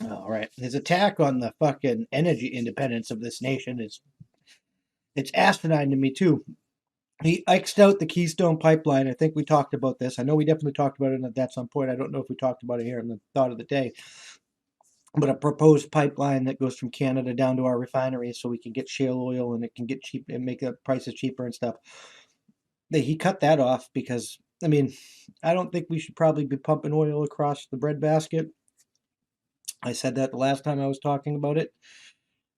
All right. His attack on the fucking energy independence of this nation is it's asinine to me too. He X'd out the Keystone Pipeline. I think we talked about this. I know we definitely talked about it at some point. I don't know if we talked about it here in the thought of the day. But a proposed pipeline that goes from Canada down to our refineries so we can get shale oil and it can get cheap and make the prices cheaper and stuff. He cut that off because, I mean, I don't think we should probably be pumping oil across the breadbasket. I said that the last time I was talking about it.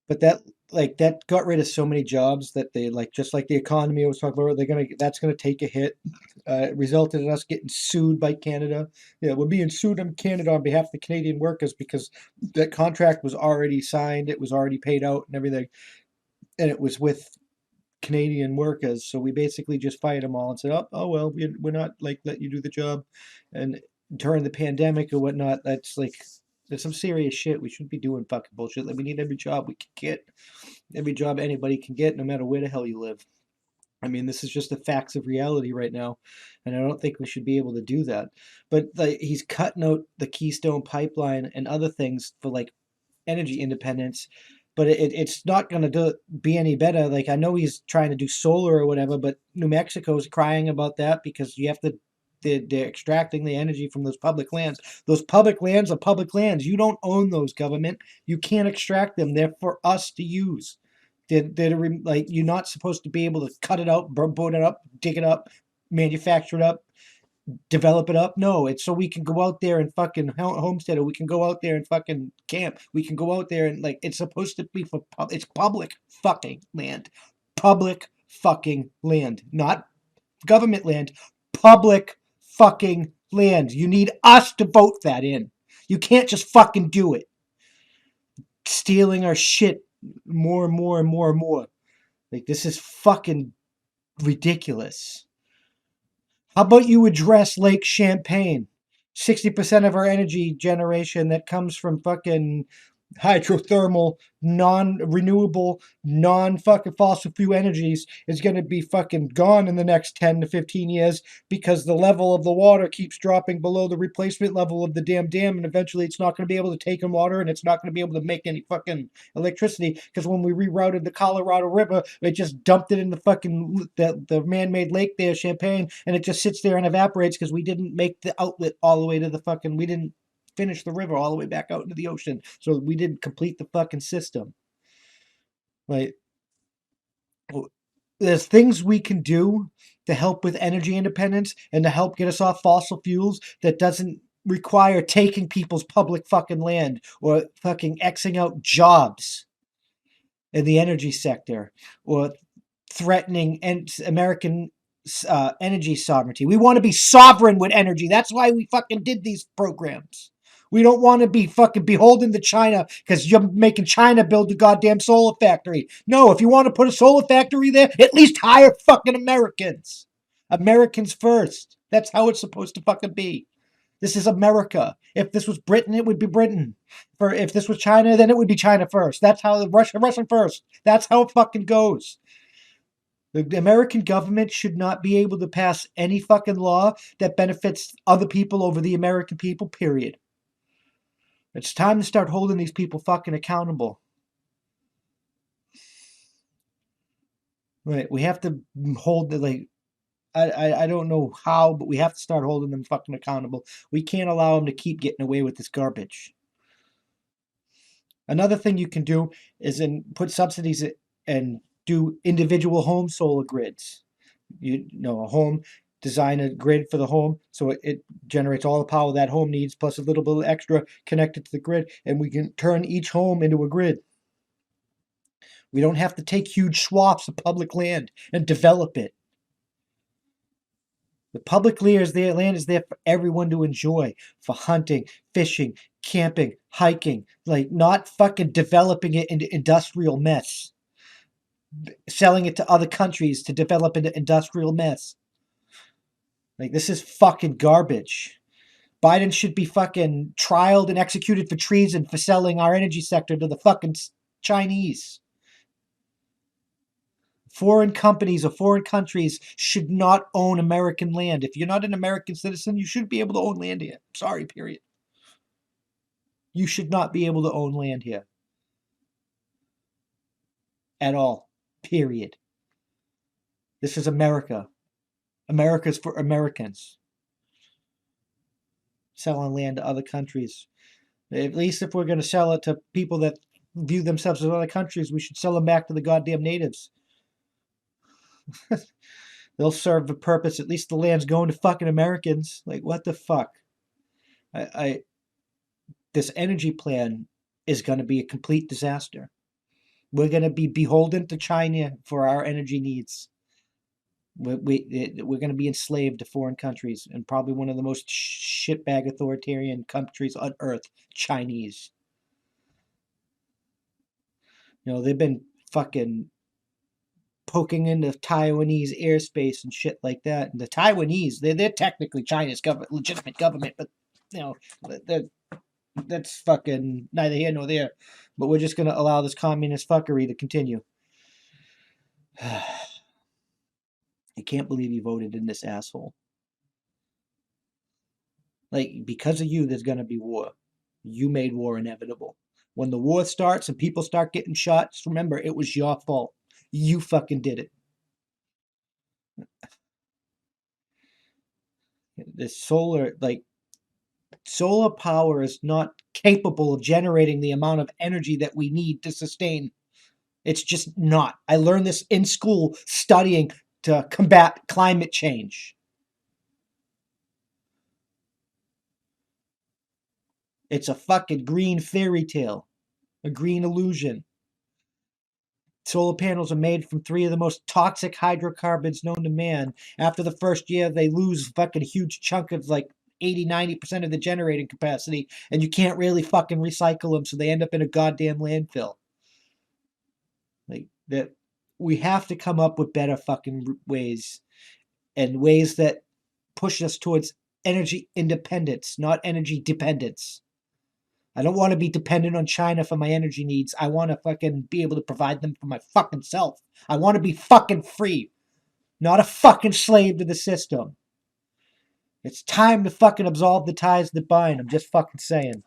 But that got rid of so many jobs that they like just like the economy I was talking about. That's gonna take a hit. It resulted in us getting sued by Canada. Yeah, we're being sued in Canada on behalf of the Canadian workers because that contract was already signed, it was already paid out and everything, and it was with Canadian workers. So we basically just fired them all and said, oh well, we're not like let you do the job. And during the pandemic or whatnot, that's like there's some serious shit. We shouldn't be doing fucking bullshit. Like we need every job we can get, every job anybody can get, no matter where the hell you live. I mean, this is just the facts of reality right now, and I don't think we should be able to do that. But he's cutting out the Keystone Pipeline and other things for like energy independence, but it's not going to be any better. Like I know he's trying to do solar or whatever, but New Mexico's crying about that because you have to. They're extracting the energy from those public lands. Those public lands are public lands. You don't own those, government. You can't extract them. They're for us to use. Like you're not supposed to be able to cut it out, burn it up, dig it up, manufacture it up, develop it up. No, it's so we can go out there and fucking homestead, or we can go out there and fucking camp. We can go out there and like it's supposed to be for it's public fucking land, public fucking land, not government land, public fucking land. You need us to vote that in. You can't just fucking do it. Stealing our shit more and more and more and more. Like this is fucking ridiculous. How about you address Lake Champlain? 60% of our energy generation that comes from fucking hydrothermal, non-renewable, non-fucking fossil fuel energies is going to be fucking gone in the next 10 to 15 years because the level of the water keeps dropping below the replacement level of the damn dam, and eventually it's not going to be able to take in water and it's not going to be able to make any fucking electricity because when we rerouted the Colorado River, it just dumped it in the fucking the man-made lake there, Champagne, and it just sits there and evaporates because we didn't make the outlet all the way to the fucking we didn't finish the river all the way back out into the ocean. So we didn't complete the fucking system. Like, there's things we can do to help with energy independence and to help get us off fossil fuels that doesn't require taking people's public fucking land or fucking Xing out jobs in the energy sector or threatening American energy sovereignty. We want to be sovereign with energy. That's why we fucking did these programs. We don't want to be fucking beholden to China because you're making China build the goddamn solar factory. No, if you want to put a solar factory there, at least hire fucking Americans. Americans first. That's how it's supposed to fucking be. This is America. If this was Britain, it would be Britain. If this was China, then it would be China first. That's how Russian first. That's how it fucking goes. The American government should not be able to pass any fucking law that benefits other people over the American people, period. It's time to start holding these people fucking accountable. Right? We have to hold the like. I don't know how, but we have to start holding them fucking accountable. We can't allow them to keep getting away with this garbage. Another thing you can do is put subsidies and do individual home solar grids. You know, a home, design a grid for the home so it generates all the power that home needs plus a little bit extra connected to the grid, and we can turn each home into a grid. We don't have to take huge swaths of public land and develop it. The public land is there for everyone to enjoy, for hunting, fishing, camping, hiking, like not fucking developing it into industrial mess. Selling it to other countries to develop into industrial mess. Like, this is fucking garbage. Biden should be fucking trialed and executed for treason for selling our energy sector to the fucking Chinese. Foreign companies or foreign countries should not own American land. If you're not an American citizen, you shouldn't be able to own land here. Sorry, period. You should not be able to own land here. At all. Period. This is America. America's for Americans. Selling land to other countries. At least if we're going to sell it to people that view themselves as other countries, we should sell them back to the goddamn natives. They'll serve the purpose. At least the land's going to fucking Americans. Like, what the fuck? This energy plan is going to be a complete disaster. We're going to be beholden to China for our energy needs. We're going to be enslaved to foreign countries, and probably one of the most shitbag authoritarian countries on earth, Chinese. You know, they've been fucking poking into Taiwanese airspace and shit like that. And the Taiwanese, they're technically China's legitimate government, but you know, that's fucking neither here nor there. But we're just going to allow this communist fuckery to continue. I can't believe you voted in this asshole. Like, because of you, there's going to be war. You made war inevitable. When the war starts and people start getting shot, just remember, it was your fault. You fucking did it. The solar power is not capable of generating the amount of energy that we need to sustain. It's just not. I learned this in school studying to combat climate change. It's a fucking green fairy tale. A green illusion. Solar panels are made from 3 of the most toxic hydrocarbons known to man. After the first year, they lose fucking a huge chunk of like 80-90% of the generating capacity, and you can't really fucking recycle them, so they end up in a goddamn landfill. Like, that, we have to come up with better fucking ways, and ways that push us towards energy independence, not energy dependence. I don't want to be dependent on China for my energy needs. I want to fucking be able to provide them for my fucking self. I want to be fucking free, not a fucking slave to the system. It's time to fucking absolve the ties that bind. I'm just fucking saying.